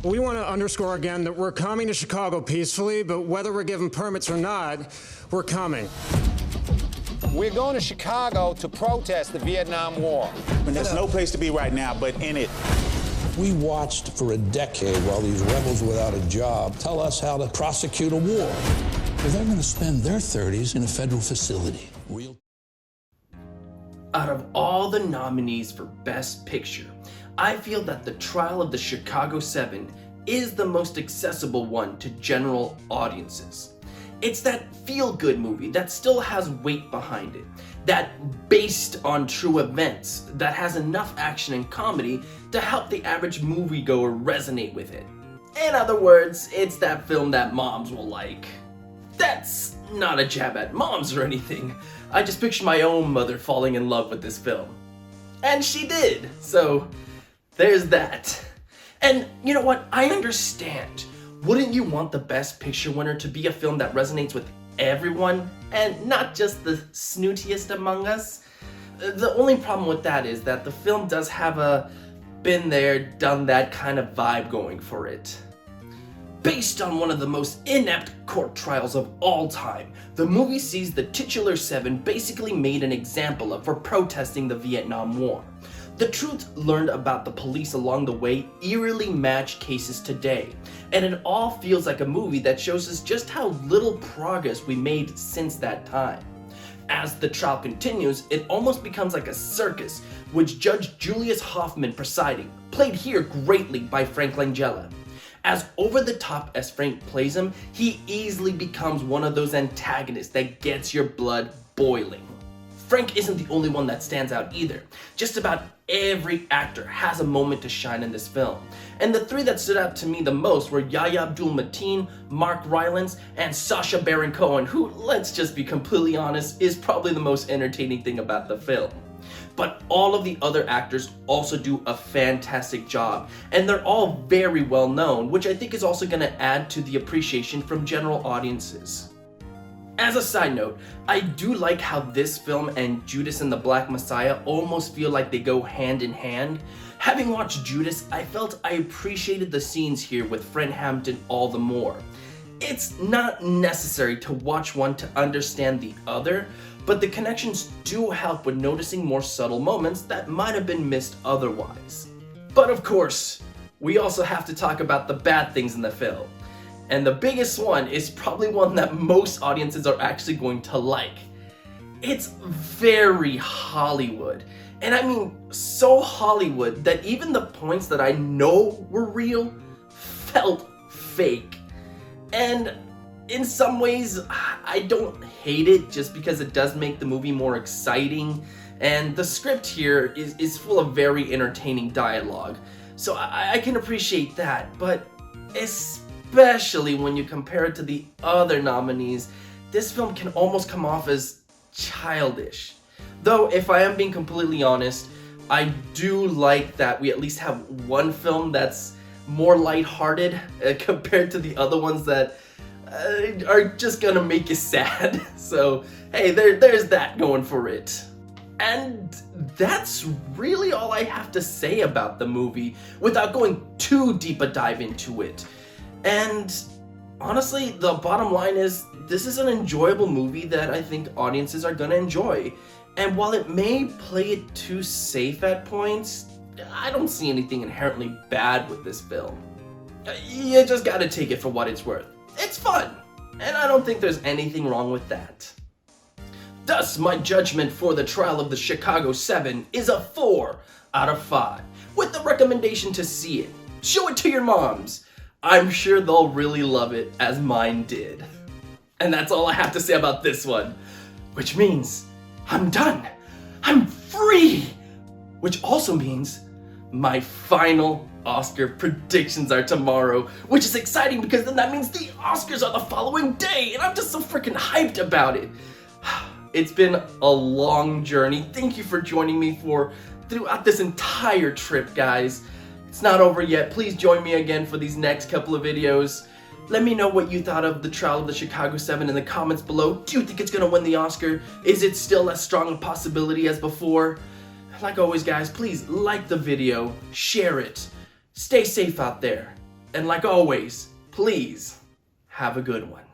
We want to underscore again that we're coming to Chicago peacefully, but whether we're given permits or not, we're coming. We're going to Chicago to protest the Vietnam War. And there's no place to be right now but in it. We watched for a decade while these rebels without a job tell us how to prosecute a war. But they're going to spend their 30s in a federal facility. Out of all the nominees for Best Picture, I feel that The Trial of the Chicago 7 is the most accessible one to general audiences. It's that feel-good movie that still has weight behind it, that based on true events, that has enough action and comedy to help the average moviegoer resonate with it. In other words, it's that film that moms will like. That's not a jab at moms or anything. I just picture my own mother falling in love with this film. And she did, so there's that. And you know what? I understand. Wouldn't you want the Best Picture winner to be a film that resonates with everyone and not just the snootiest among us? The only problem with that is that the film does have a been there, done that kind of vibe going for it. Based on one of the most inept court trials of all time, the movie sees the titular 7 basically made an example of for protesting the Vietnam War. The truth learned about the police along the way eerily match cases today, and it all feels like a movie that shows us just how little progress we made since that time. As the trial continues, it almost becomes like a circus, with Judge Julius Hoffman presiding, played here greatly by Frank Langella. As over the top as Frank plays him, he easily becomes one of those antagonists that gets your blood boiling. Frank isn't the only one that stands out either. Just about every actor has a moment to shine in this film. And the three that stood out to me the most were Yahya Abdul-Mateen, Mark Rylance, and Sacha Baron Cohen, who, let's just be completely honest, is probably the most entertaining thing about the film. But all of the other actors also do a fantastic job, and they're all very well known, which I think is also going to add to the appreciation from general audiences. As a side note, I do like how this film and Judas and the Black Messiah almost feel like they go hand in hand. Having watched Judas, I felt I appreciated the scenes here with Fred Hampton all the more. It's not necessary to watch one to understand the other, but the connections do help with noticing more subtle moments that might have been missed otherwise. But of course, we also have to talk about the bad things in the film. And the biggest one is probably one that most audiences are actually going to like. It's very Hollywood. And I mean so Hollywood that even the points that I know were real felt fake. And in some ways, I don't hate it just because it does make the movie more exciting. And the script here is full of very entertaining dialogue. So I can appreciate that, but especially when you compare it to the other nominees, this film can almost come off as childish. Though, if I am being completely honest, I do like that we at least have one film that's more lighthearted compared to the other ones that are just gonna make you sad. So, hey, there's that going for it. And that's really all I have to say about the movie without going too deep a dive into it. And honestly, the bottom line is this is an enjoyable movie that I think audiences are gonna enjoy. And while it may play it too safe at points, I don't see anything inherently bad with this film. You just gotta take it for what it's worth. It's fun, and I don't think there's anything wrong with that. Thus, my judgment for The Trial of the Chicago 7 is a 4 out of 5, with the recommendation to see it. Show it to your moms. I'm sure they'll really love it as mine did. And that's all I have to say about this one, which means I'm done. I'm free, which also means my final Oscar predictions are tomorrow, which is exciting because then that means the Oscars are the following day, and I'm just so freaking hyped about it. It's been a long journey. Thank you for joining me throughout this entire trip, guys. It's not over yet. Please join me again for these next couple of videos. Let me know what you thought of The Trial of the Chicago 7 in the comments below. Do you think it's gonna win the Oscar? Is it still as strong a possibility as before? Like always, guys, please like the video, share it, stay safe out there, And like always, please have a good one.